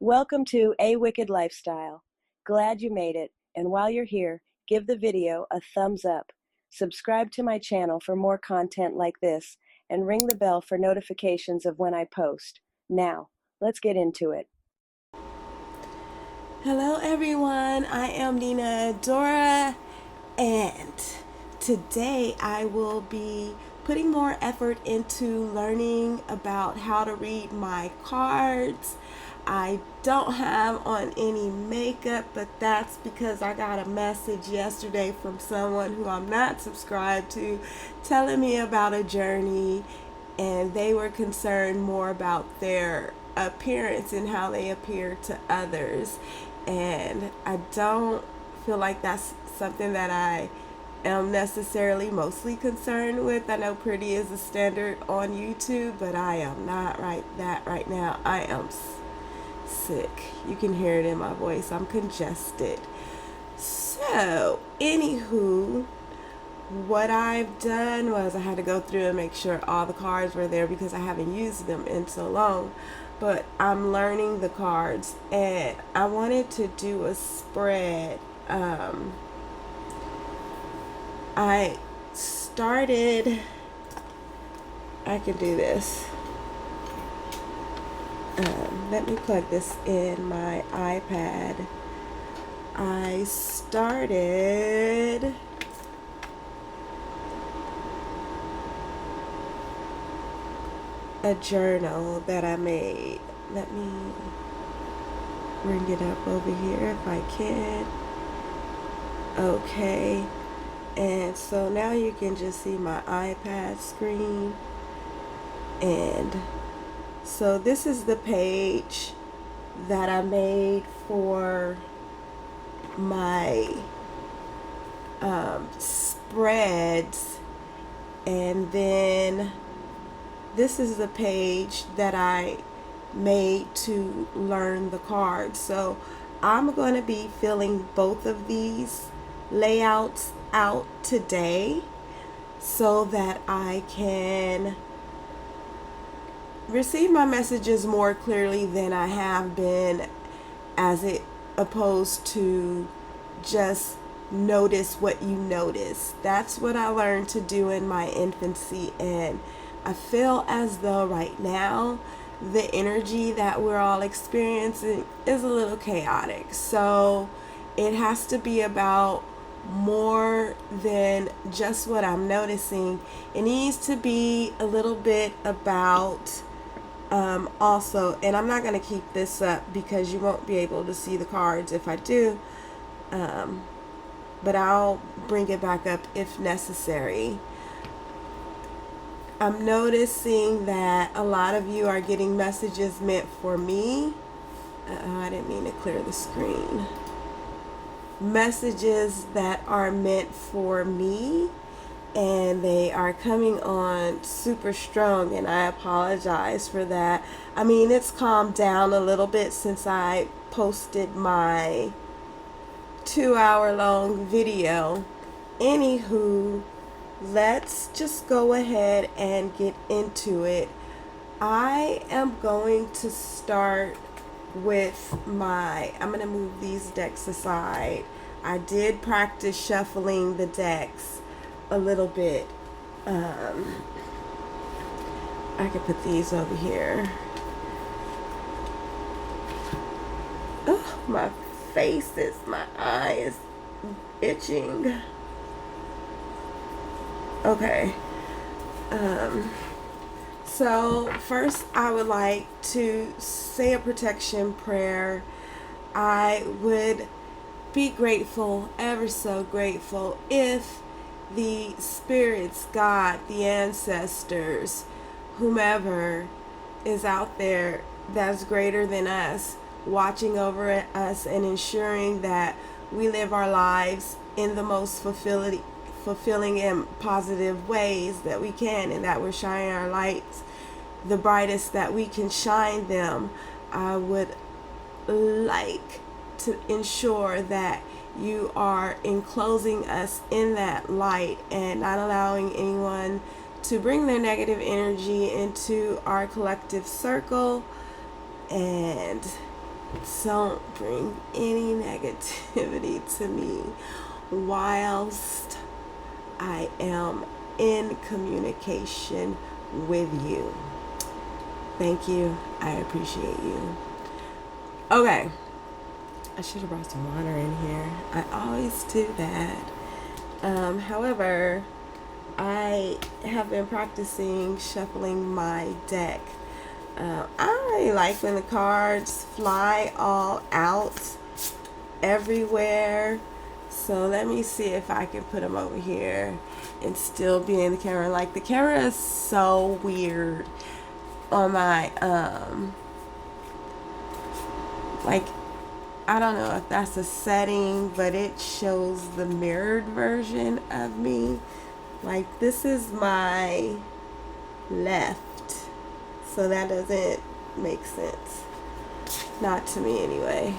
Welcome to A Wicked Lifestyle. Glad you made it, and while you're here, give the video a thumbs up. Subscribe to my channel for more content like this, and ring the bell for notifications of when I post. Now, let's get into it. Hello, everyone. I am Nina Dora, and today I will be putting more effort into learning about how to read my cards. I don't have on any makeup, but that's because I got a message yesterday from someone who I'm not subscribed to telling me about a journey, and they were concerned more about their appearance and how they appear to others. And I don't feel like that's something that I am necessarily mostly concerned with. I know pretty is a standard on YouTube, but I am not right now. I am sick. You can hear it in my voice. I'm congested. So, anywho, what I've done was I had to go through and make sure all the cards were there because I haven't used them in so long. But I'm learning the cards, and I wanted to do a spread. I started, I can do this. Let me plug this in my iPad. I started a journal that I made. Let me bring it up over here if I can. Okay. And so now you can just see my iPad screen. And so this is the page that I made for my spreads. And then this is the page that I made to learn the cards. So I'm going to be filling both of these layouts out today so that I can receive my messages more clearly than I have been, as it opposed to just notice what you notice. That's what I learned to do in my infancy, and I feel as though right now the energy that we're all experiencing is a little chaotic. So it has to be about more than just what I'm noticing. It needs to be a little bit about also, and I'm not going to keep this up because you won't be able to see the cards if I do, but I'll bring it back up if necessary. I'm noticing that a lot of you are getting messages meant for me. I didn't mean to clear the screen. Messages that are meant for me, and they are coming on super strong, and I apologize for that. I mean, it's calmed down a little bit since I posted my 2-hour long video. Anywho, let's just go ahead and get into it. I am going to start with I'm going to move these decks aside. I did practice shuffling the decks a little bit. I can put these over here. Oh, my eye is itching. Okay. So first I would like to say a protection prayer. I would be grateful, ever so grateful, if the spirits, God, the ancestors, whomever is out there that's greater than us, watching over us and ensuring that we live our lives in the most fulfilling and positive ways that we can, and that we're shining our lights the brightest that we can shine them. I would like to ensure that you are enclosing us in that light and not allowing anyone to bring their negative energy into our collective circle. And don't bring any negativity to me whilst I am in communication with you. Thank you. I appreciate you. Okay. I should have brought some water in here. I always do that. However, I have been practicing shuffling my deck. I don't really like when the cards fly all out everywhere. So let me see if I can put them over here and still be in the camera. Like, the camera is so weird on my, like, I don't know if that's a setting, but it shows the mirrored version of me. Like, this is my left, so that doesn't make sense. Not to me anyway.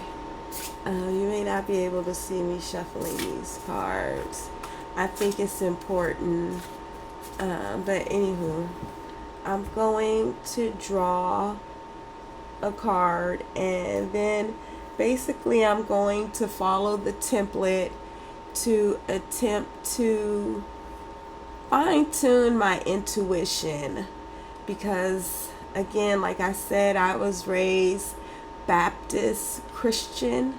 You may not be able to see me shuffling these cards. I think it's important. But anywho, I'm going to draw a card, and then basically I'm going to follow the template to attempt to fine-tune my intuition, because again, like I said, I was raised Baptist Christian,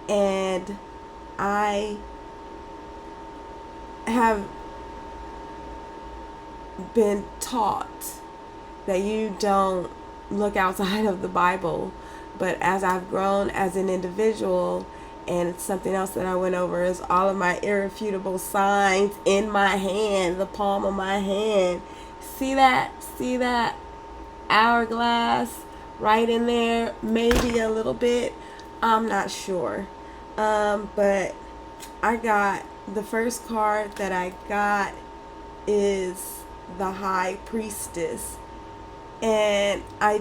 and I have been taught that you don't look outside of the Bible. But as I've grown as an individual, and it's something else that I went over, is all of my irrefutable signs in my hand, the palm of my hand. See that? See that hourglass right in there? Maybe a little bit. I'm not sure. But I got, the first card that I got is the High Priestess. And I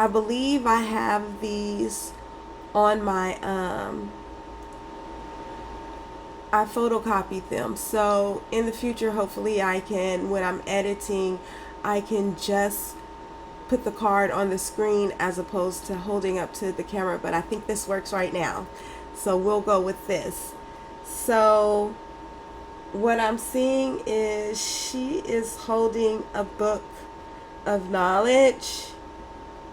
believe I have these on my, I photocopied them. So in the future, hopefully I can, when I'm editing, I can just put the card on the screen as opposed to holding up to the camera. But I think this works right now, so we'll go with this. So what I'm seeing is she is holding a book of knowledge.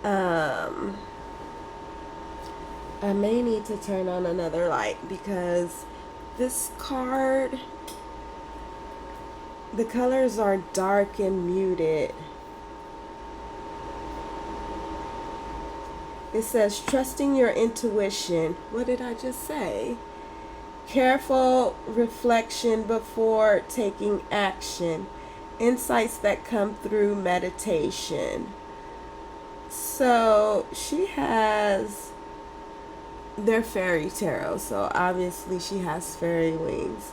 I may need to turn on another light because this card, the colors are dark and muted. It says, trusting your intuition. What did I just say? Careful reflection before taking action. Insights that come through meditation. So she has, they're fairy tarot, so obviously she has fairy wings.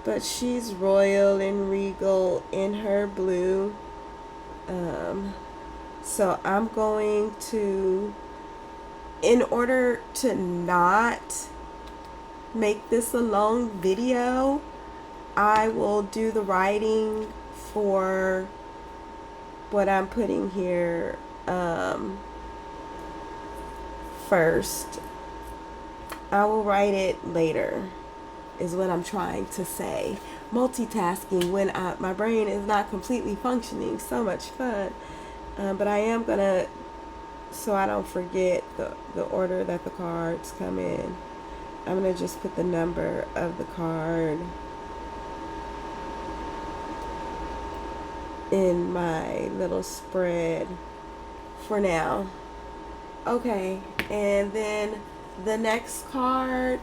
But she's royal and regal in her blue. So I'm going to, in order to not make this a long video, I will do the writing for what I'm putting here first. I will write it later, is what I'm trying to say. Multitasking when my brain is not completely functioning. So much fun. But I am gonna, so I don't forget the order that the cards come in, I'm gonna just put the number of the card in my little spread for now. Okay, and then the next card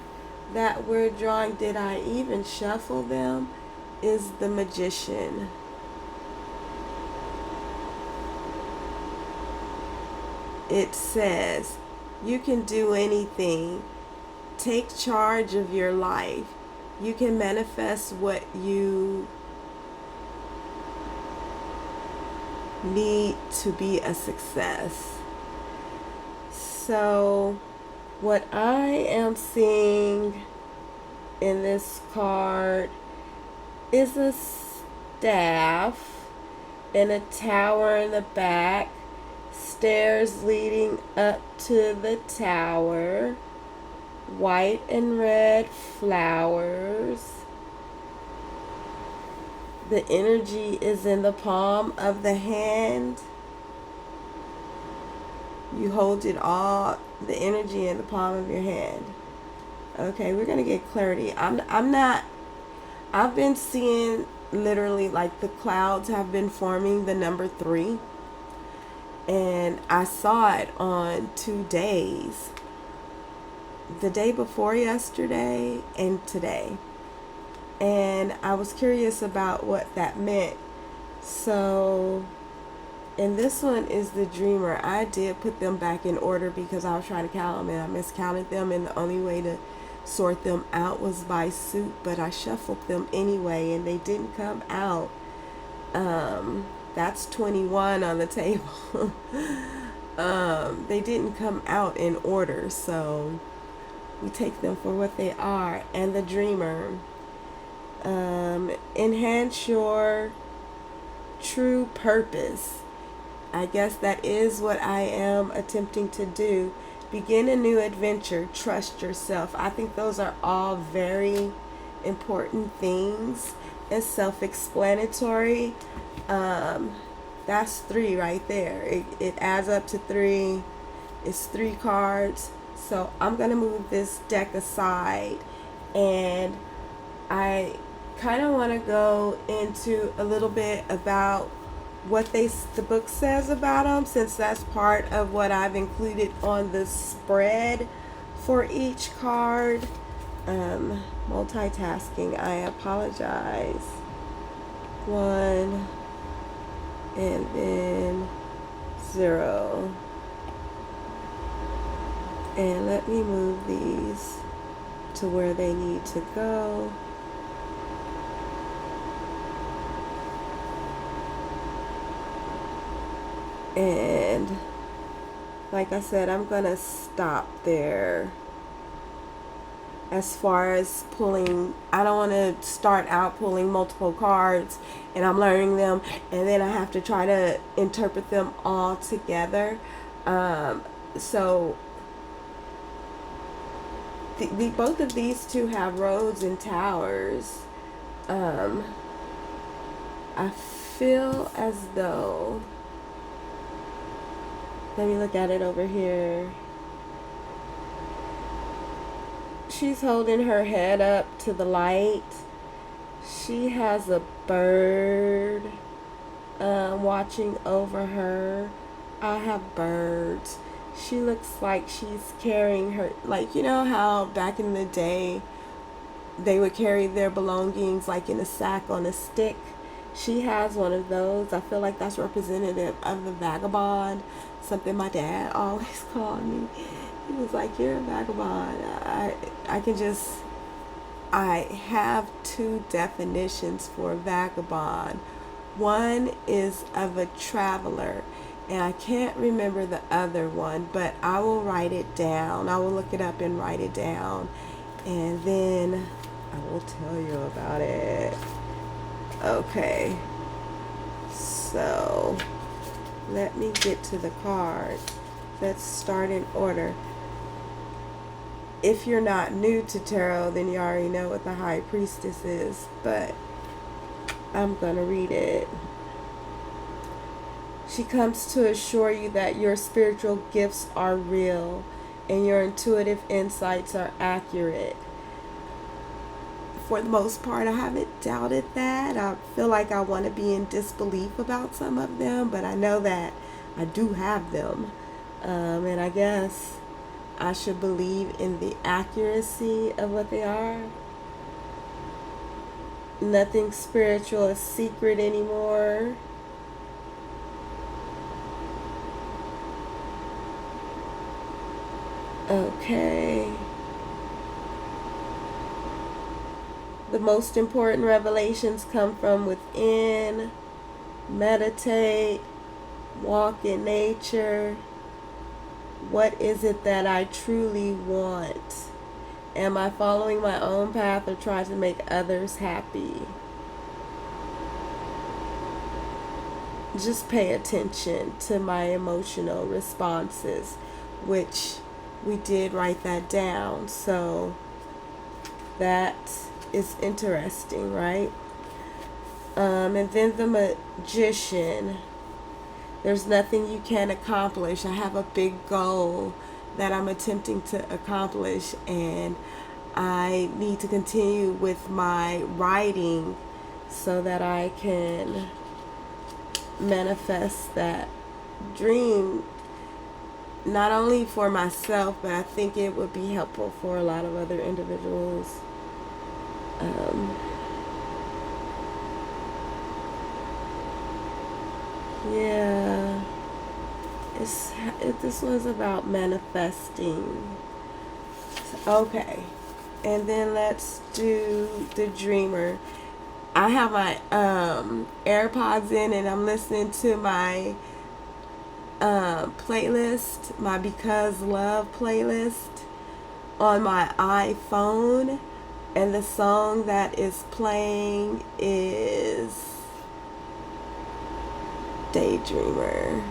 that we're drawing, did I even shuffle them, is the Magician. It says, you can do anything. Take charge of your life. You can manifest what you need to be a success. So what I am seeing in this card is a staff and a tower in the back Stairs leading up to the tower. White and red flowers. The energy is in the palm of the hand. You hold it all, the energy in the palm of your hand. Okay, we're going to get clarity. I've been seeing literally like the clouds have been forming the number 3. And I saw it on 2 days. The day before yesterday and today. And I was curious about what that meant. So, and this one is the dreamer. I did put them back in order because I was trying to count them and I miscounted them, and the only way to sort them out was by suit, but I shuffled them anyway and they didn't come out. That's 21 on the table. They didn't come out in order, so we take them for what they are. And the dreamer, enhance your true purpose. I guess that is what I am attempting to do. Begin a new adventure. Trust yourself. I think those are all very important things and self-explanatory. That's 3 right there. It adds up to 3. It's 3 cards. So I'm going to move this deck aside, and I kind of want to go into a little bit about what the book says about them, since that's part of what I've included on the spread for each card. Multitasking, I apologize. 1 and then 0. And let me move these to where they need to go. And like I said, I'm gonna stop there as far as pulling. I don't want to start out pulling multiple cards and I'm learning them and then I have to try to interpret them all together. So both of these two have roads and towers. I feel as though, let me look at it over here. She's holding her head up to the light. She has a bird watching over her. I have birds. She looks like she's carrying her, like, you know how back in the day they would carry their belongings like in a sack on a stick? She has one of those. I feel like that's representative of the vagabond, something my dad always called me. He was like, you're a vagabond. I have 2 definitions for vagabond. One is of a traveler, and I can't remember the other one, but I will write it down. I will look it up and write it down, and then I will tell you about it. Okay, so let me get to the card. Let's start in order. If you're not new to tarot, then you already know what the High Priestess is, but I'm going to read it. She comes to assure you that your spiritual gifts are real and your intuitive insights are accurate. For the most part, I haven't doubted that. I feel like I want to be in disbelief about some of them, but I know that I do have them. And I guess I should believe in the accuracy of what they are. Nothing spiritual is secret anymore. Okay. The most important revelations come from within. Meditate. Walk in nature. What is it that I truly want? Am I following my own path or trying to make others happy? just pay attention to my emotional responses, which we did write that down. So that is interesting, right? And then the magician. There's nothing you can't accomplish. I have a big goal that I'm attempting to accomplish, and I need to continue with my writing so that I can manifest that dream, not only for myself, but I think it would be helpful for a lot of other individuals. Yeah, this was about manifesting. Okay, and then let's do the dreamer. I have my AirPods in, and I'm listening to my playlist, my Because Love playlist on my iPhone, and the song that is playing is Daydreamer.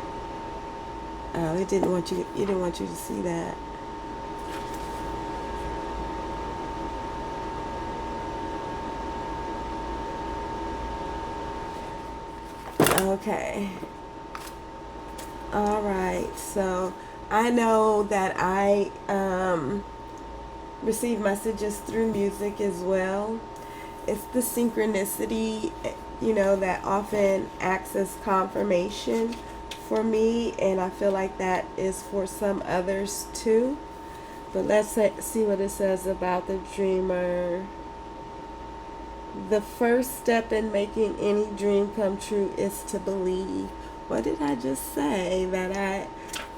Oh, it didn't want you. It didn't want you to see that. Okay. All right. So I know that I receive messages through music as well. It's the synchronicity, that often acts as confirmation for me, and I feel like that is for some others too. But let's see what it says about the dreamer. The first step in making any dream come true is to believe. What did I just say? That I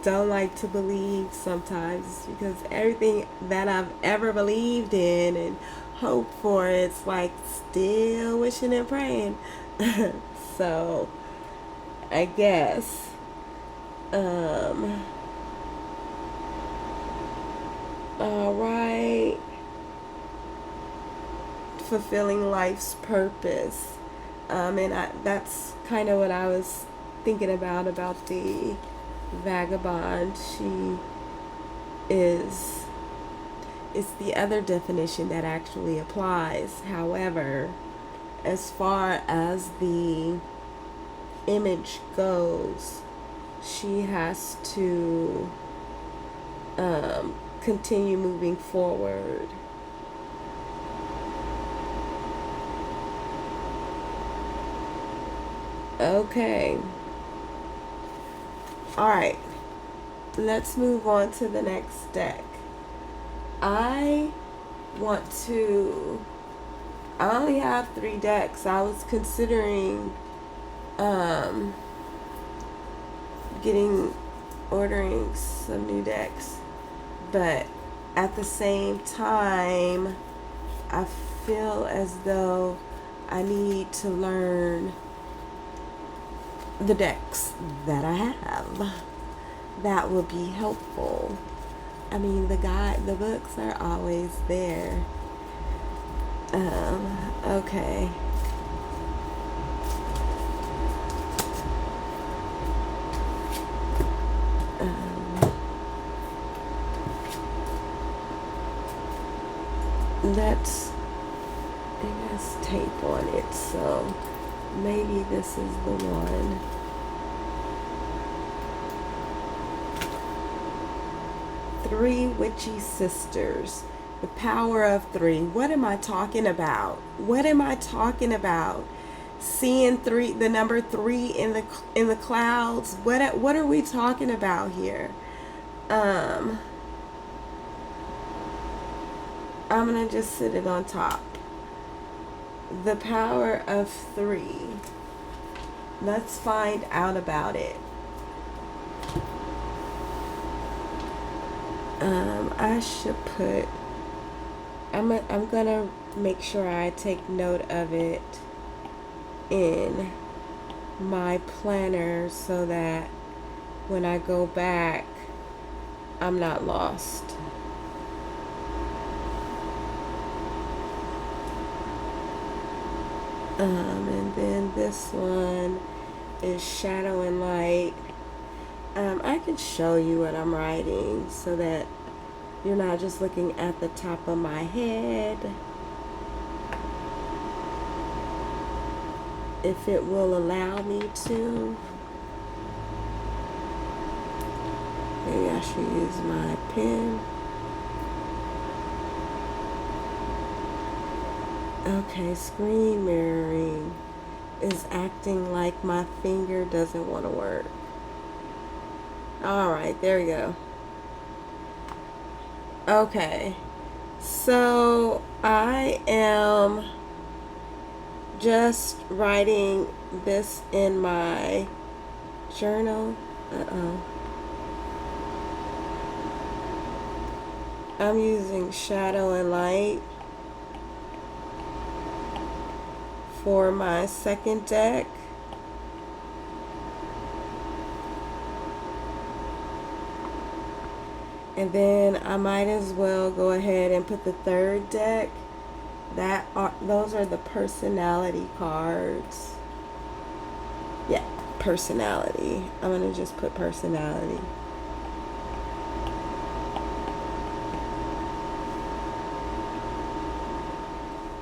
don't like to believe sometimes, because everything that I've ever believed in and hoped for, it's like still wishing and praying. So I guess all right, fulfilling life's purpose. That's kind of what I was thinking about the vagabond. She is, it's the other definition that actually applies. However, as far as the image goes, she has to continue moving forward. Okay. All right. Let's move on to the next deck. I only have 3 decks. I was considering ordering some new decks, but at the same time, I feel as though I need to learn the decks that I have. That would be helpful. I mean, the books are always there. Okay. It has tape on it, so maybe this is the one. Three Witchy Sisters. The power of 3. What am I talking about? Seeing 3, the number 3 in the clouds. What are we talking about here? I'm gonna just sit it on top. The power of 3. Let's find out about it. I should put. I'm gonna make sure I take note of it in my planner so that when I go back, I'm not lost. And then this one is shadow and light. I can show you what I'm writing so that you're not just looking at the top of my head. If it will allow me to. Maybe I should use my pen. Okay, screen mirroring is acting like my finger doesn't want to work. Alright, there we go. Okay, so I am just writing this in my journal. I'm using shadow and light for my second deck. And then I might as well go ahead and put the third deck. Those are the personality cards. Yeah, personality. I'm gonna just put personality.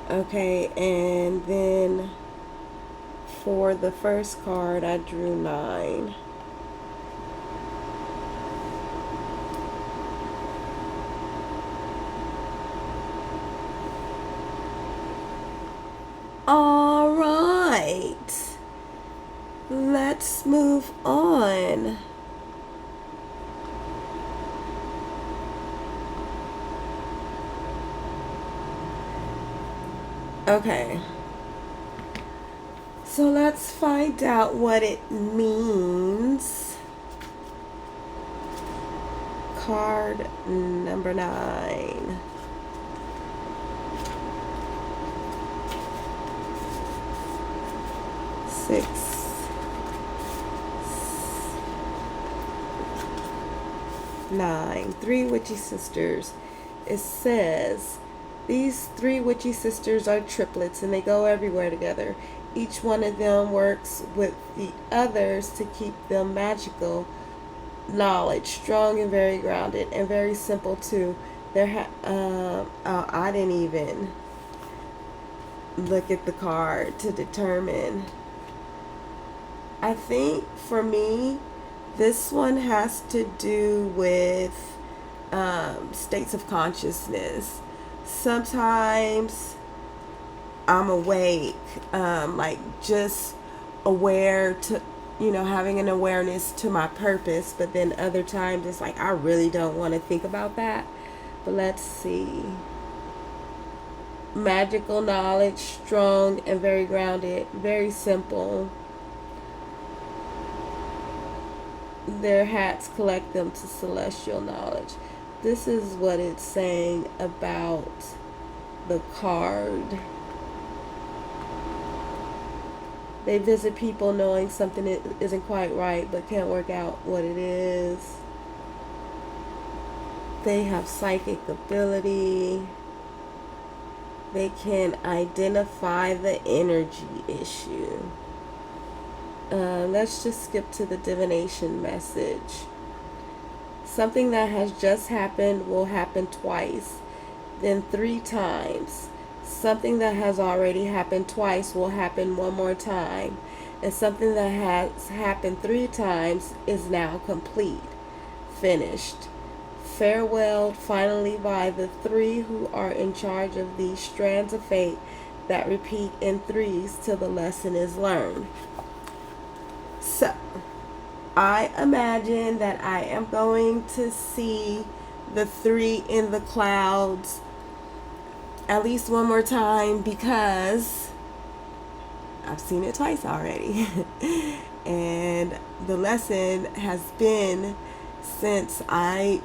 Okay, and then for the first card I drew 9. All right, let's move on. Okay, so let's find out what it means. Card number 9. Six, 9. 3 witchy sisters. It says these 3 witchy sisters are triplets and they go everywhere together. Each one of them works with the others to keep them magical knowledge, strong and very grounded, and very simple too. I didn't even look at the card to determine. I think for me, this one has to do with states of consciousness. Sometimes I'm awake, like just aware to, having an awareness to my purpose, but then other times it's like I really don't want to think about that. But let's see. Magical knowledge, strong and very grounded, very simple. Their hats collect them to celestial knowledge. This is what it's saying about the card. They visit people knowing something isn't quite right but can't work out what it is. They have psychic ability. They can identify the energy issue. Let's just skip to the divination message. Something that has just happened will happen twice, then 3 times. Something that has already happened twice will happen one more time. And something that has happened 3 times is now complete, finished. Farewelled finally by the 3 who are in charge of these strands of fate that repeat in 3s till the lesson is learned. So, I imagine that I am going to see the 3 in the clouds at least one more time because I've seen it twice already. And the lesson has been since I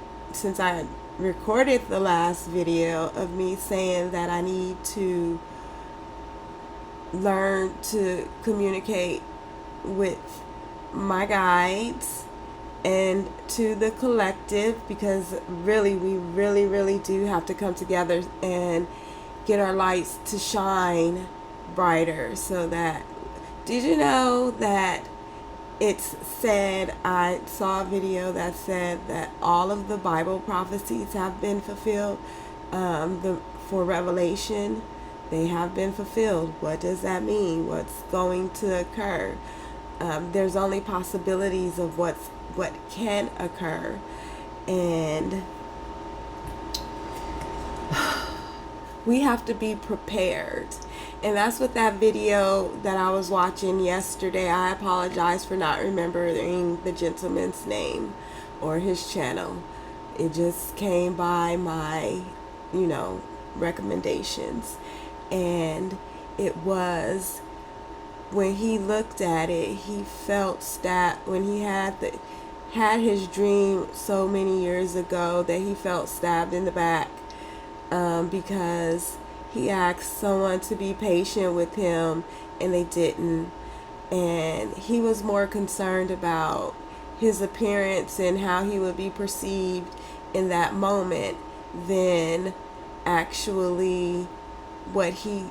recorded the last video of me saying that I need to learn to communicate with my guides and to the collective, because really we really do have to come together and get our lights to shine brighter. So that, did you know that it's said, I saw a video that said that all of the Bible prophecies have been fulfilled. For Revelation, they have been fulfilled. What does that mean? What's going to occur? There's only possibilities of what can occur, and we have to be prepared. And that's what that video that I was watching yesterday, I apologize for not remembering the gentleman's name or his channel. It just came by my, recommendations. And it was, when he looked at it, he felt stabbed. When he had his dream so many years ago, that he felt stabbed in the back, because he asked someone to be patient with him and they didn't. And he was more concerned about his appearance and how he would be perceived in that moment than actually what he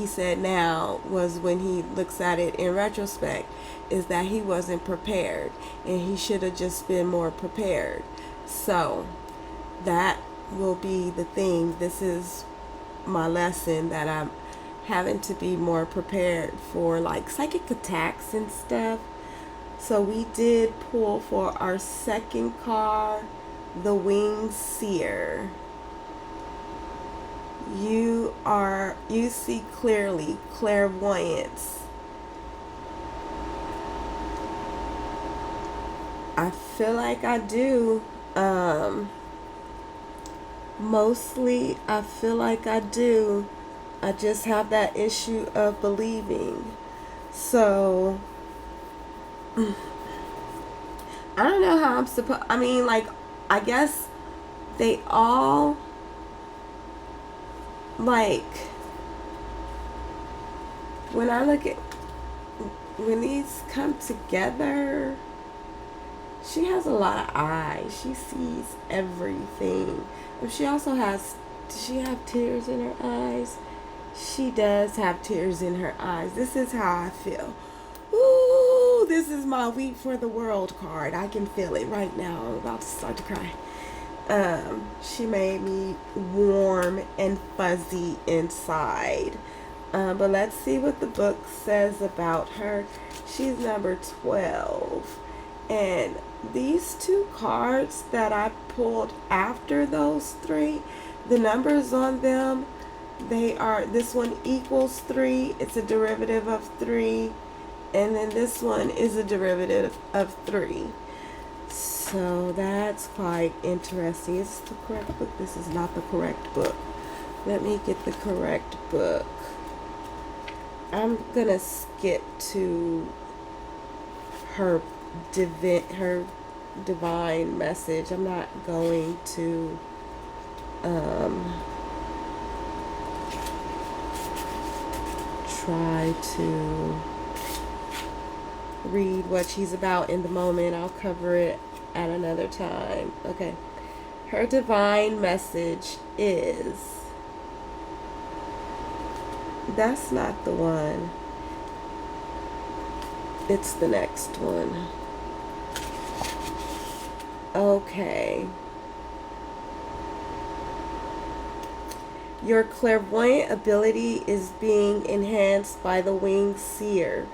said now was, when he looks at it in retrospect, is that he wasn't prepared and he should have just been more prepared. So that will be the thing. This is my lesson, that I'm having to be more prepared for like psychic attacks and stuff. So we did pull for our second card, the Winged Seer. You see clearly, clairvoyance. I feel like I do. Mostly, I feel like I do. I just have that issue of believing. So, I don't know how I'm supposed... I guess they all... when I look at... when these come together... She has a lot of eyes. She sees everything. She also has... Does she have tears in her eyes? She does have tears in her eyes. This is how I feel. Ooh, this is my Weep for the World card. I can feel it right now. I'm about to start to cry. She made me warm and fuzzy inside. But let's see what the book says about her. She's number 12. And these two cards that I pulled after those three, the numbers on them, they are, this one equals 3. It's a derivative of 3. And then this one is a derivative of 3. So that's quite interesting. Is this the correct book? This is not the correct book. Let me get the correct book. I'm going to skip to her divine message. I'm not going to try to read what she's about in the moment. I'll cover it at another time. Okay. Her divine message is... That's not the one. It's the next one. Okay. Your clairvoyant ability is being enhanced by the Winged Seer.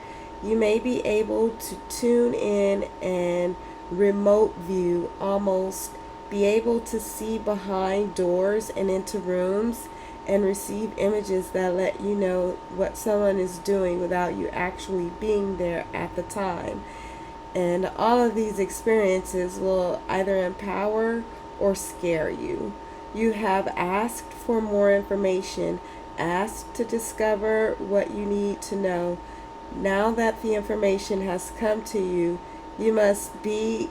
You may be able to tune in and remote view, almost be able to see behind doors and into rooms and receive images that let you know what someone is doing without you actually being there at the time. And all of these experiences will either empower or scare you. You have asked for more information, asked to discover what you need to know. Now that the information has come to you, you must be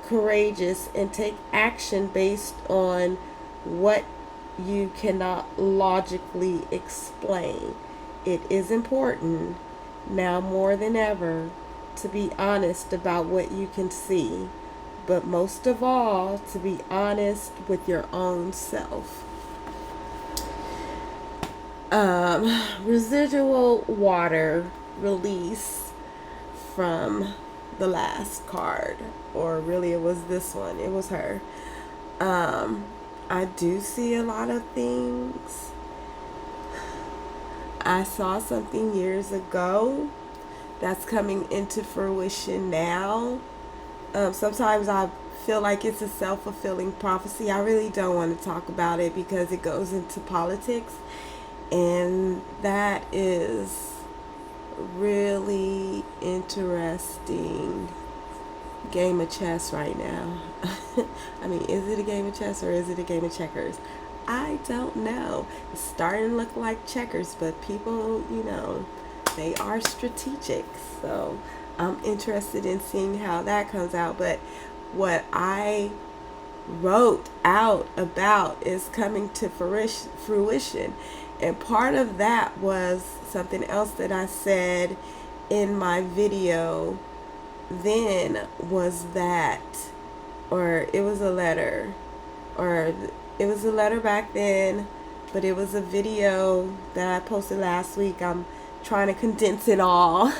courageous and take action based on what you cannot logically explain. It is important, now more than ever, to be honest about what you can see, but most of all, to be honest with your own self. Residual water. release from the last card, or really it was this one. It was her. I do see a lot of things. I saw something years ago that's coming into fruition now. Sometimes I feel like it's a self-fulfilling prophecy. I really don't want to talk about it because it goes into politics, and that is really interesting game of chess right now. I mean, is it a game of chess or is it a game of checkers? I don't know. It's starting to look like checkers, but people, they are strategic. So I'm interested in seeing how that comes out. But what I wrote out about is coming to fruition. And part of that was something else that I said in my video then, was that, or it was a letter, or it was a letter back then, but it was a video that I posted last week. I'm trying to condense it all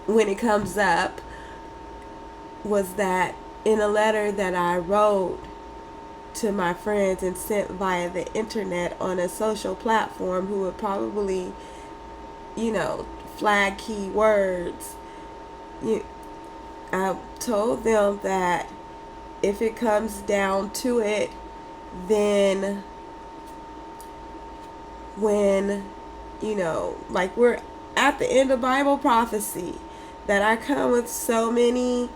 when it comes up. Was that in a letter that I wrote to my friends and sent via the internet on a social platform who would probably, flag keywords. I told them that if it comes down to it, then when, like we're at the end of Bible prophecy, that I come with so many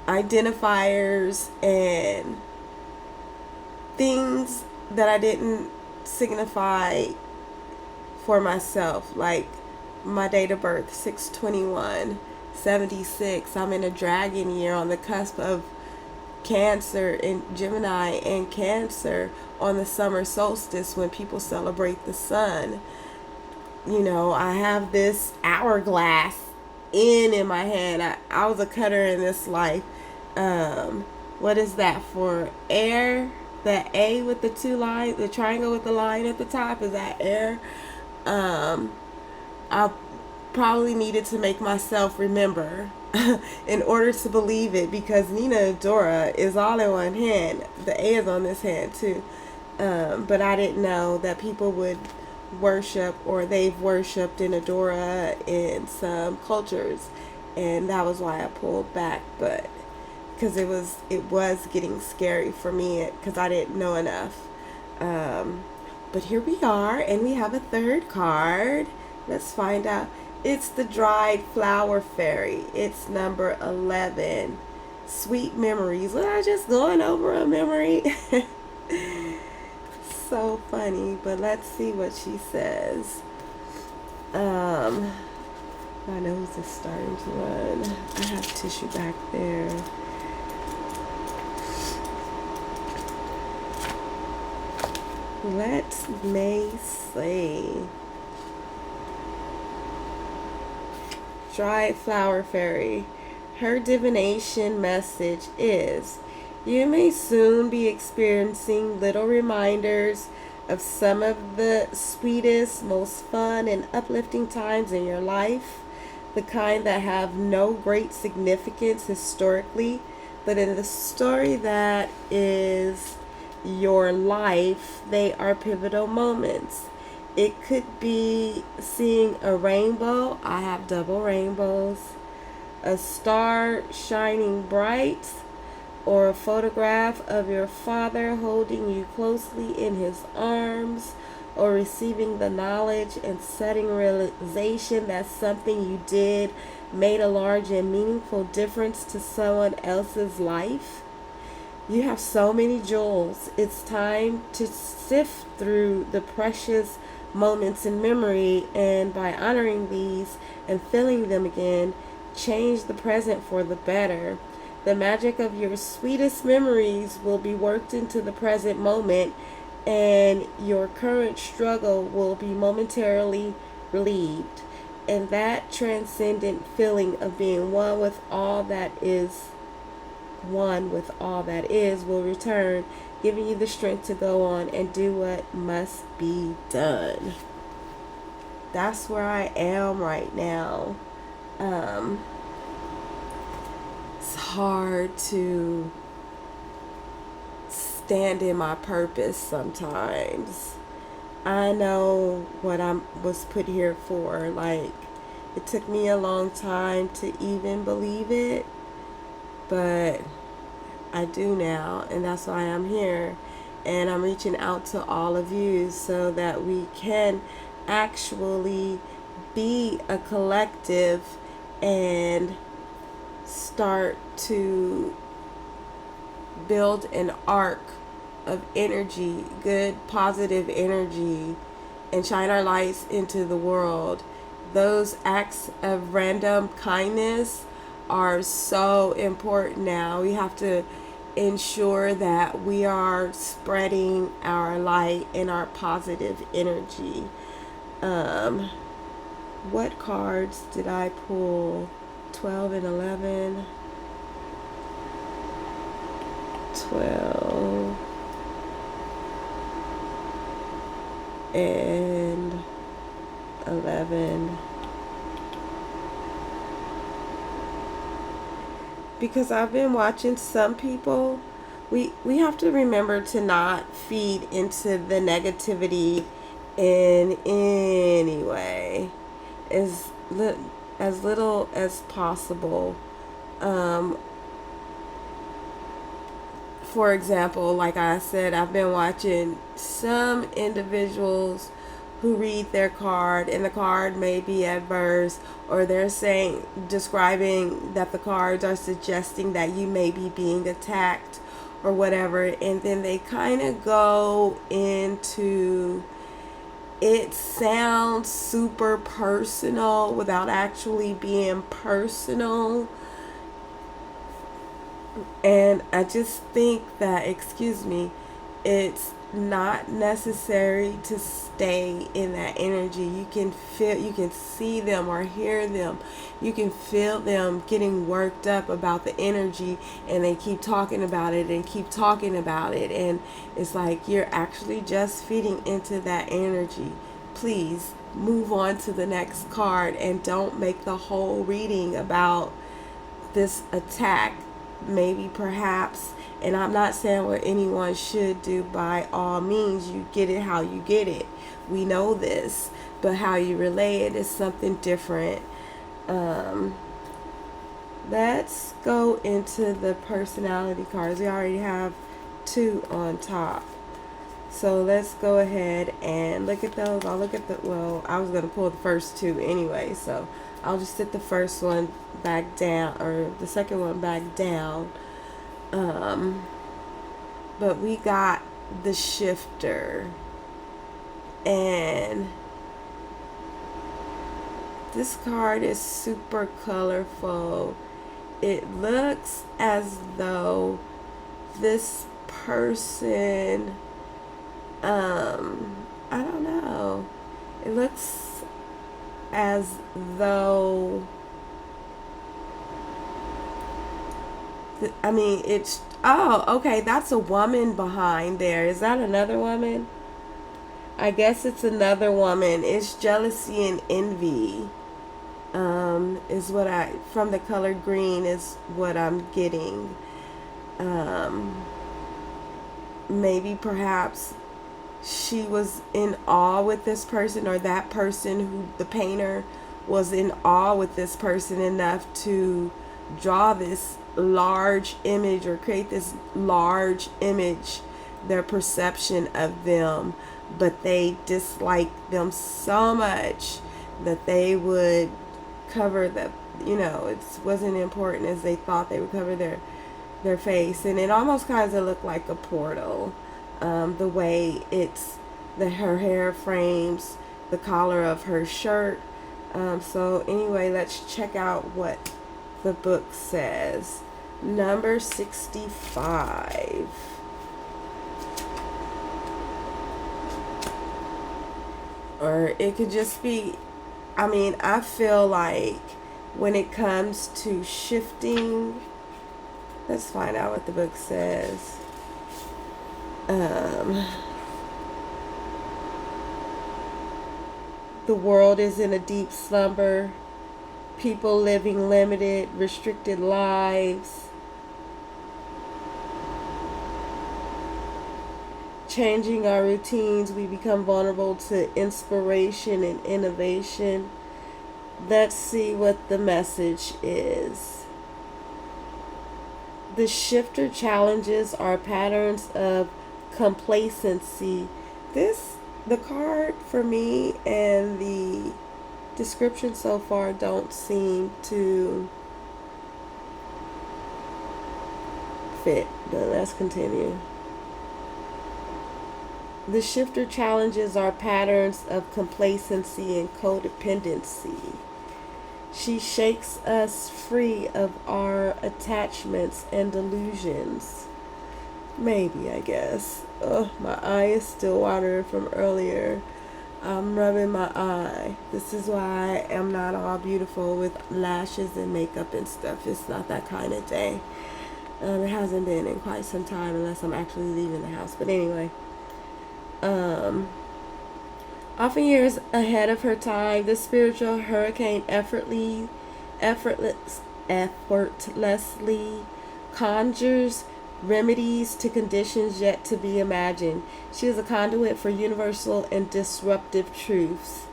identifiers and things that I didn't signify for myself, like my date of birth, 6/21/76. I'm in a dragon year on the cusp of Cancer in Gemini and Cancer on the summer solstice when people celebrate the sun. I have this hourglass in my hand. I was a cutter in this life. What is that for? Air? The A with the two lines, the triangle with the line at the top, is that air? I probably needed to make myself remember in order to believe it, because Nina Dora is all in one hand. The A is on this hand too. But I didn't know that people would worship, or they've worshipped in Adora in some cultures, and that was why I pulled back. But because it was getting scary for me, because I didn't know enough. But here we are, and we have a third card. Let's find out. It's the dried flower fairy. It's number 11. Sweet memories. Was I just going over a memory? So funny. But let's see what she says. My nose is starting to run. I have tissue back there. Let me see. Dried flower fairy. Her divination message is: you may soon be experiencing little reminders of some of the sweetest, most fun and uplifting times in your life, the kind that have no great significance historically, but in the story that is your life, they are pivotal moments. It could be seeing a rainbow. I have double rainbows. A star shining bright, or a photograph of your father holding you closely in his arms, or receiving the knowledge and sudden realization that something you did made a large and meaningful difference to someone else's life. You have so many jewels. It's time to sift through the precious moments in memory, and by honoring these and feeling them again, change the present for the better. The magic of your sweetest memories will be worked into the present moment, and your current struggle will be momentarily relieved. And that transcendent feeling of being one with all that is will return, giving you the strength to go on and do what must be done. that's where I am right now. Um, it's hard to stand in my purpose sometimes. I know what I was put here for. Like, it took me a long time to even believe it, but I do now, and that's why I'm here. And I'm reaching out to all of you so that we can actually be a collective and start to build an arc of energy, good, positive energy, and shine our lights into the world. Those acts of random kindness are so important now. We have to ensure that we are spreading our light and our positive energy. Um, what cards did I pull? 12 and 11. 12 and 11. Because I've been watching some people, we have to remember to not feed into the negativity in any way, as as little as possible. Um, for example, like I said, I've been watching some individuals who read their card, and the card may be adverse, or they're saying, describing that the cards are suggesting that you may be being attacked or whatever, and then they kind of go into, it sounds super personal without actually being personal. And I just think that, excuse me, it's not necessary to stay in that energy. You can feel, you can see them or hear them. You can feel them getting worked up about the energy, and they keep talking about it and keep talking about it. And it's like you're actually just feeding into that energy. Please move on to the next card and don't make the whole reading about this attack. Maybe, perhaps, and I'm not saying what anyone should do, by all means. You get it how you get it. We know this, but how you relay it is something different. Let's go into the personality cards. We already have 2 on top. So let's go ahead and look at those. I'll look at the, well, I was going to pull the first 2 anyway, so I'll just sit the first one back down, or the second one back down. But we got the shifter, and this card is super colorful. It looks as though this person, I don't know. It looks as though, I mean, it's, oh, okay, that's a woman behind there. Is that another woman? I guess it's another woman. It's jealousy and envy. Is what I, from the color green, is what I'm getting. Maybe perhaps she was in awe with this person, or that person, who the painter was in awe with this person enough to draw this large image, or create this large image, their perception of them, but they disliked them so much that they would cover the, it wasn't important as they thought they would cover their face. And it almost kind of looked like a portal, the way it's, her hair frames the collar of her shirt. So anyway, let's check out what the book says. Number 65. Or it could just be, I mean, I feel like when it comes to shifting, let's find out what the book says. The world is in a deep slumber. People living limited, restricted lives. Changing our routines, we become vulnerable to inspiration and innovation. Let's see what the message is. The shifter challenges are patterns of complacency. The card for me and the description so far don't seem to fit, but let's continue. The shifter challenges are patterns of complacency and codependency. She shakes us free of our attachments and delusions. Maybe, I guess. Oh, my eye is still watering from earlier. I'm rubbing my eye. This is why I am not all beautiful with lashes and makeup and stuff. It's not that kind of day. It hasn't been in quite some time unless I'm actually leaving the house. But anyway. Often years ahead of her time, the spiritual hurricane effortlessly conjures remedies to conditions yet to be imagined. She is a conduit for universal and disruptive truths.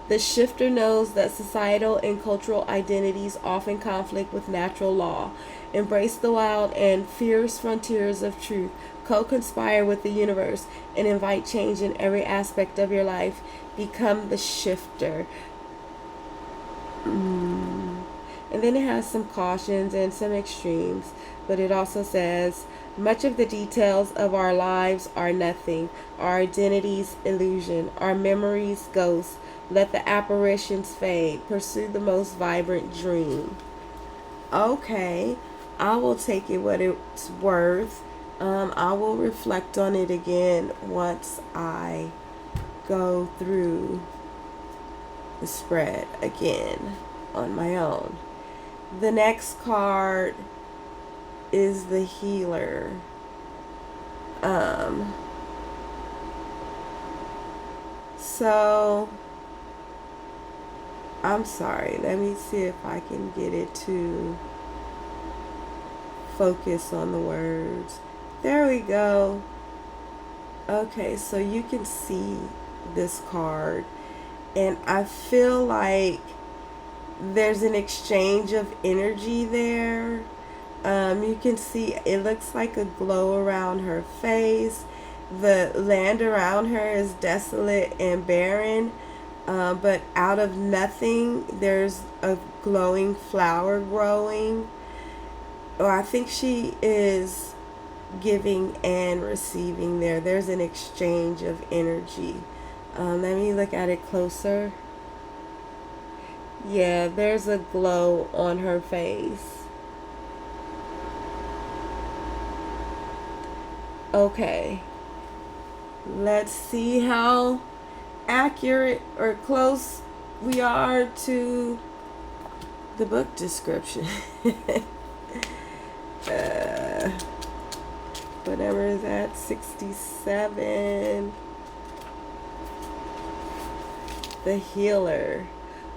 The shifter knows that societal and cultural identities often conflict with natural law. Embrace the wild and fierce frontiers of truth. Co-conspire with the universe and invite change in every aspect of your life. Become the shifter. And then it has some cautions and some extremes, but it also says, much of the details of our lives are nothing, our identities illusion, our memories ghosts. Let the apparitions fade. Pursue the most vibrant dream. Okay, I will take it what it's worth. I will reflect on it again once I go through the spread again on my own. The next card is the healer. So I'm sorry, let me see if I can get it to focus on the words. There we go. Okay, so you can see this card, and I feel like there's an exchange of energy there. You can see it looks like a glow around her face. The land around her is desolate and barren, but out of nothing there's a glowing flower growing. Or I think she is giving and receiving there. There's an exchange of energy. Let me look at it closer. Yeah, there's a glow on her face. Okay, let's see how accurate or close we are to the book description. Whatever is at 67. The healer.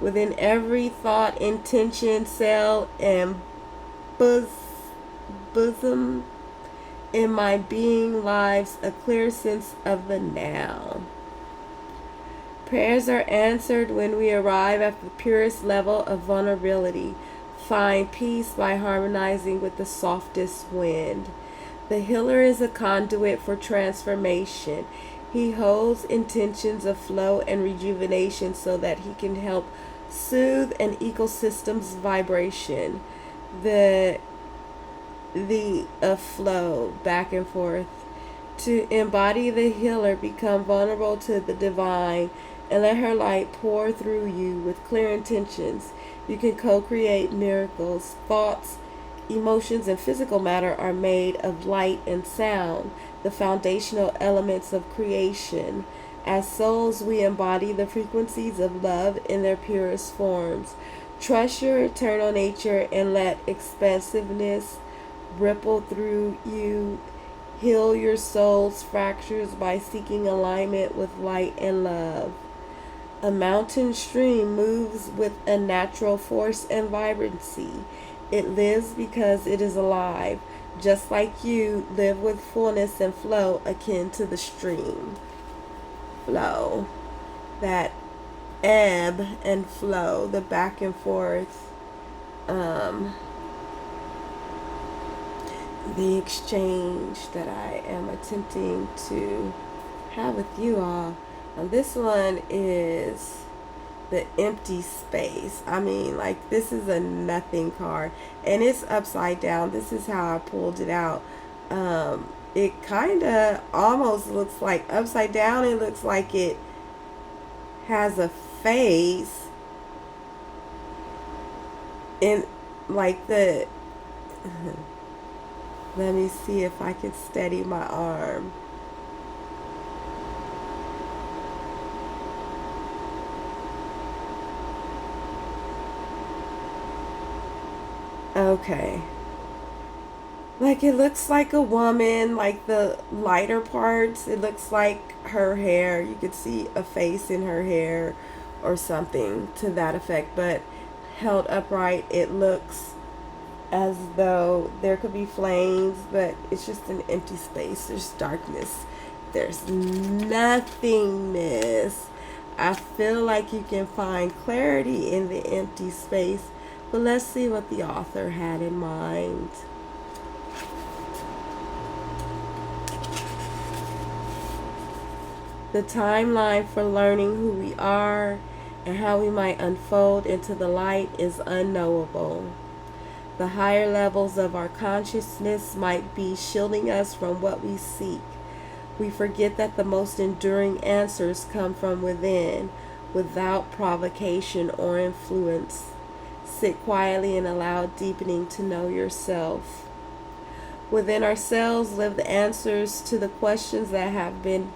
Within every thought, intention, cell, and bosom in my being lives a clear sense of the now. Prayers are answered when we arrive at the purest level of vulnerability. Find peace by harmonizing with the softest wind. The healer is a conduit for transformation. He holds intentions of flow and rejuvenation so that he can help soothe an ecosystem's vibration. The flow back and forth. To embody the healer, become vulnerable to the divine and let her light pour through you with clear intentions. You can co-create miracles. Thoughts, emotions, and physical matter are made of light and sound, the foundational elements of creation. As souls, we embody the frequencies of love in their purest forms. Trust your eternal nature and let expansiveness ripple through you. Heal your soul's fractures by seeking alignment with light and love. A mountain stream moves with a natural force and vibrancy. It lives because it is alive, just like you live with fullness and flow akin to the stream. Flow. That ebb and flow, the back and forth, the exchange that I am attempting to have with you all. And this one is the empty space. I mean, like, this is a nothing card, and it's upside down. This is how I pulled it out. It kind of almost looks like upside down. It looks like it has a face, and like the let me see if I can steady my arm. Okay. Like, it looks like a woman, like the lighter parts. It looks like her hair. You could see a face in her hair or something to that effect. But held upright, it looks as though there could be flames, but it's just an empty space. There's darkness. There's nothingness. I feel like you can find clarity in the empty space, but let's see what the author had in mind. The timeline for learning who we are and how we might unfold into the light is unknowable. The higher levels of our consciousness might be shielding us from what we seek. We forget that the most enduring answers come from within, without provocation or influence. Sit quietly and allow deepening to know yourself. Within ourselves live the answers to the questions that have been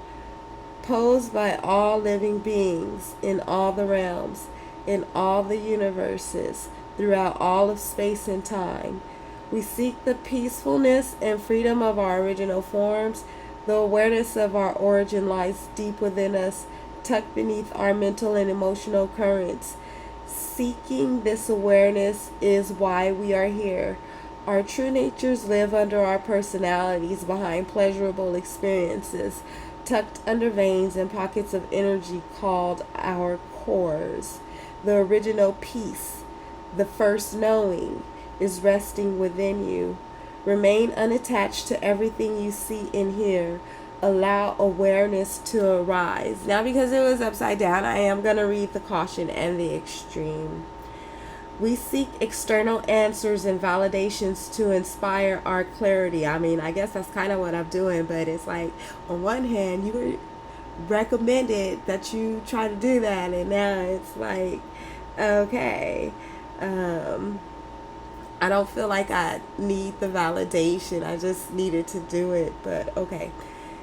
posed by all living beings in all the realms, in all the universes, throughout all of space and time. We seek the peacefulness and freedom of our original forms. The awareness of our origin lies deep within us, tucked beneath our mental and emotional currents. Seeking this awareness is why we are here. Our true natures live under our personalities, behind pleasurable experiences, tucked under veins and pockets of energy called our cores. The original peace, the first knowing, is resting within you. Remain unattached to everything you see and hear. Allow awareness to arise. Now, because it was upside down, I am going to read the caution and the extreme. We seek external answers and validations to inspire our clarity. I mean, I guess that's kind of what I'm doing, but it's like, on one hand, you were recommended that you try to do that, and now it's like, okay, I don't feel like I need the validation. I just needed to do it, but okay.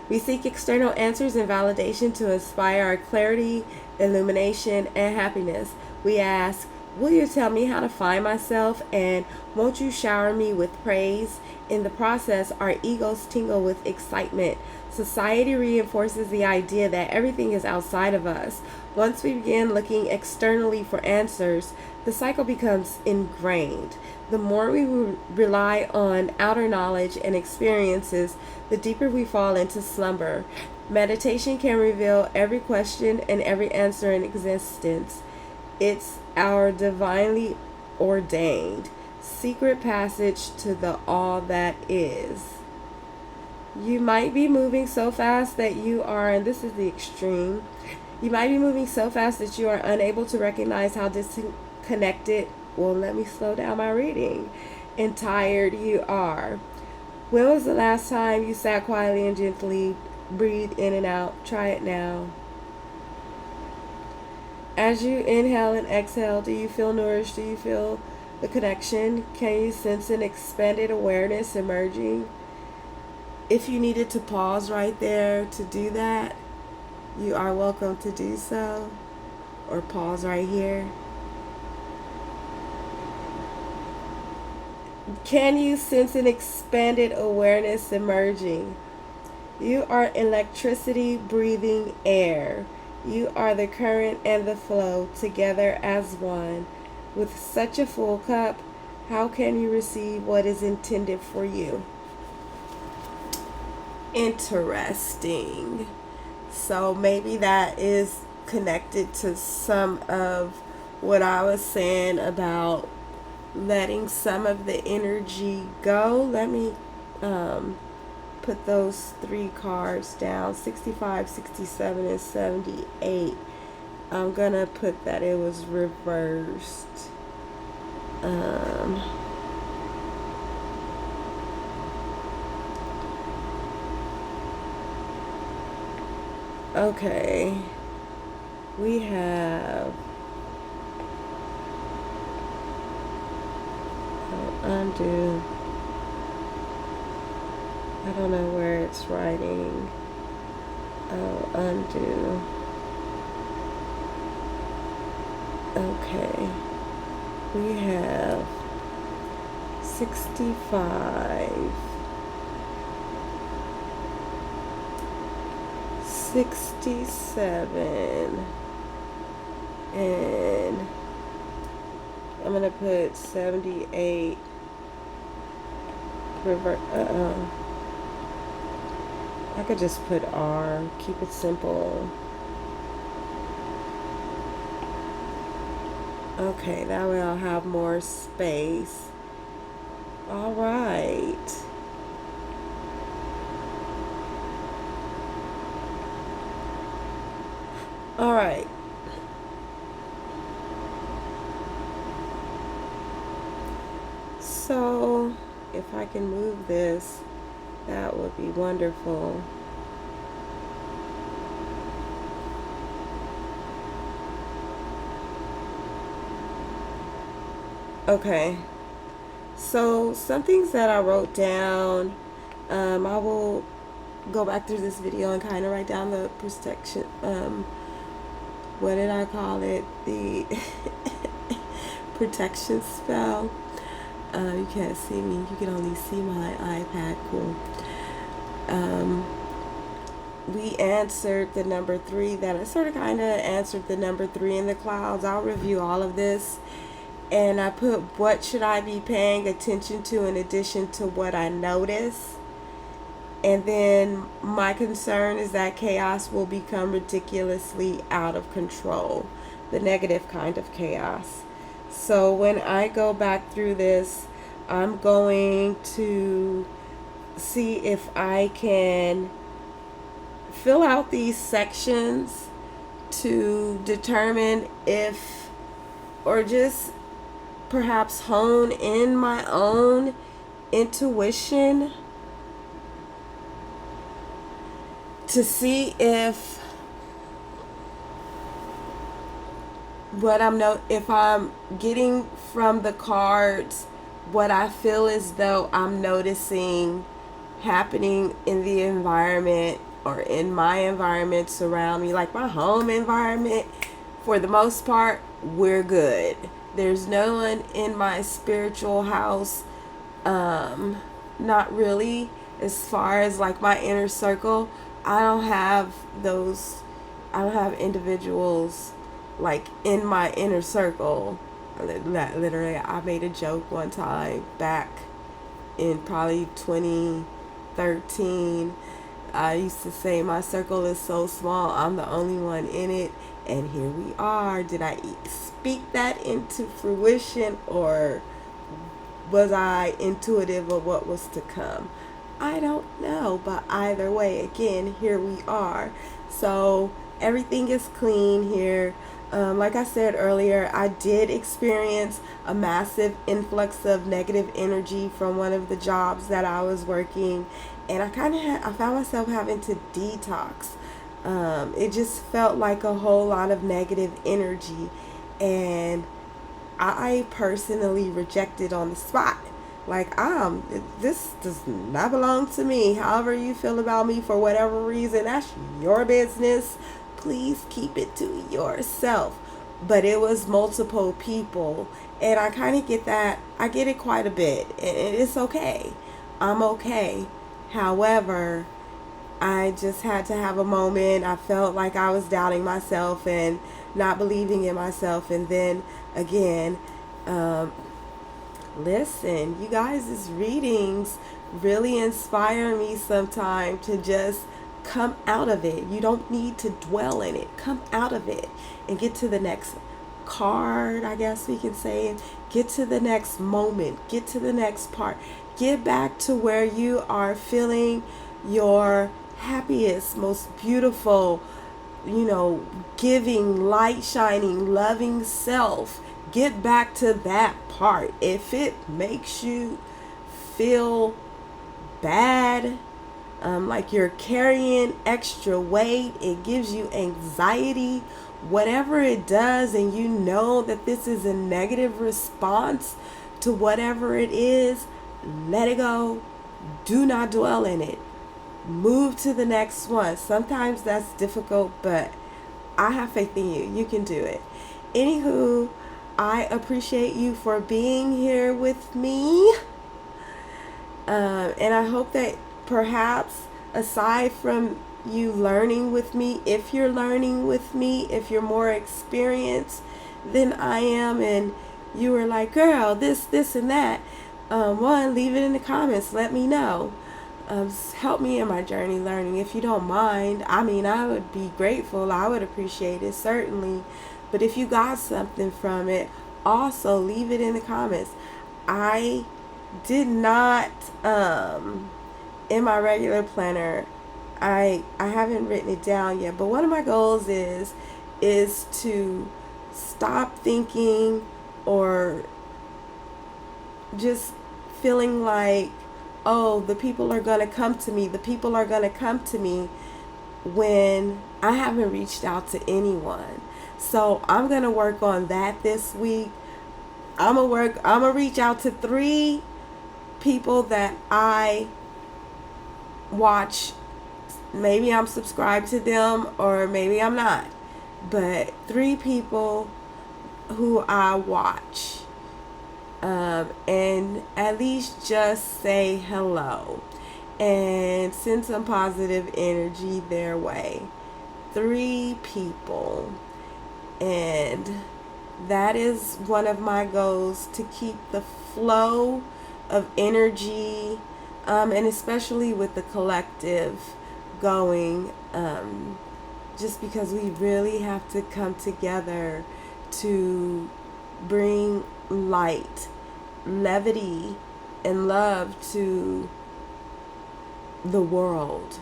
We seek external answers and validation to inspire our clarity, illumination, and happiness. We ask, will you tell me how to find myself, and won't you shower me with praise? In the process, our egos tingle with excitement. Society reinforces the idea that everything is outside of us. Once we begin looking externally for answers, the cycle becomes ingrained. The more we rely on outer knowledge and experiences, the deeper we fall into slumber. Meditation can reveal every question and every answer in existence. It's our divinely ordained secret passage to the all that is. You might be moving so fast that you are, and this is the extreme, you might be moving so fast that you are unable to recognize how disconnected, well, let me slow down my reading, and tired you are. When was the last time you sat quietly and gently breathed in and out? Try it now. As you inhale and exhale, do you feel nourished? Do you feel the connection? Can you sense an expanded awareness emerging? If you needed to pause right there to do that, you are welcome to do so, or pause right here. Can you sense an expanded awareness emerging? You are electricity breathing air. You are the current and the flow together as one. With such a full cup, how can you receive what is intended for you? Interesting. So maybe that is connected to some of what I was saying about letting some of the energy go. Let me put those three cards down, 65, 67, and 78. I'm gonna put that it was reversed. Okay, we have undo. I don't know where it's writing. Undo. Okay, we have 65, 67, and I'm gonna put 78. Revert. I could just put R. Keep it simple. Okay, that way I'll have more space. All right. All right. So, if I can move this, that would be wonderful. Okay. So, some things that I wrote down, I will go back through this video and kind of write down the protection, what did I call it? The protection spell. You can't see me. You can only see my iPad. Cool. We answered the number 3. That I sort of kind of answered the number 3 in the clouds. I'll review all of this. And I put, what should I be paying attention to in addition to what I notice? And then my concern is that chaos will become ridiculously out of control. The negative kind of chaos. So when I go back through this, I'm going to see if I can fill out these sections to determine if, or just perhaps hone in my own intuition to see if if I'm getting from the cards what I feel as though I'm noticing happening in the environment or in my environment surround me, like my home environment. For the most part, we're good. There's no one in my spiritual house, not really. As far as like my inner circle, I don't have individuals like in my inner circle. Literally, I made a joke one time back in probably 2013. I used to say my circle is so small, I'm the only one in it, and here we are. Did I speak that into fruition, or was I intuitive of what was to come? I don't know, but either way, again, here we are. So everything is clean here. Like I said earlier, I did experience a massive influx of negative energy from one of the jobs that I was working, and I found myself having to detox. It just felt like a whole lot of negative energy, and I personally rejected on the spot. Like, this does not belong to me. However you feel about me, for whatever reason, that's your business. Please keep it to yourself. But it was multiple people, and I kind of get that. I get it quite a bit, and it's okay. I'm okay. However, I just had to have a moment. I felt like I was doubting myself and not believing in myself. And then again, listen, you guys' readings really inspire me sometimes to just come out of it. You don't need to dwell in it. Come out of it and get to the next card, I guess we can say. Get to the next moment. Get to the next part. Get back to where you are feeling your happiest, most beautiful, giving, light shining, loving self. Get back to that part. If it makes you feel bad, like you're carrying extra weight, it gives you anxiety, whatever it does, and you know that this is a negative response to whatever it is, let it go. Do not dwell in it. Move to the next one. Sometimes that's difficult, but I have faith in you. You can do it. Anywho, I appreciate you for being here with me. And I hope that perhaps aside from you learning with me, if you're learning with me, if you're more experienced than I am, and you were like, girl, this, and that, one, leave it in the comments. Let me know. Help me in my journey learning if you don't mind. I mean, I would be grateful. I would appreciate it, certainly. But if you got something from it, also leave it in the comments. I did not, in my regular planner, I haven't written it down yet, but one of my goals is to stop thinking or just feeling like, oh, the people are going to come to me. The people are going to come to me when I haven't reached out to anyone. So I'm going to work on that this week. I'm going to reach out to 3 people that I watch. Maybe I'm subscribed to them or maybe I'm not. But 3 people who I watch. And at least just say hello and send some positive energy their way. 3 people. And that is one of my goals, to keep the flow of energy, and especially with the collective going, just because we really have to come together to bring light, levity, and love to the world.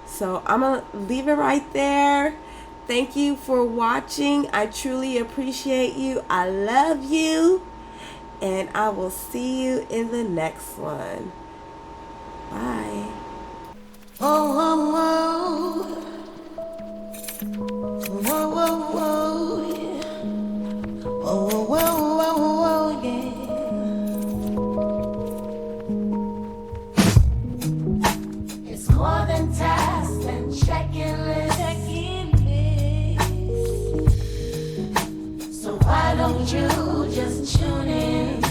So I'm going to leave it right there. Thank you for watching. I truly appreciate you. I love you. And I will see you in the next one. Bye. Oh, oh, oh. Whoa, whoa, whoa, yeah. Oh, whoa, whoa, whoa, yeah. It's more than tasks and checking lists. So why don't you just tune in?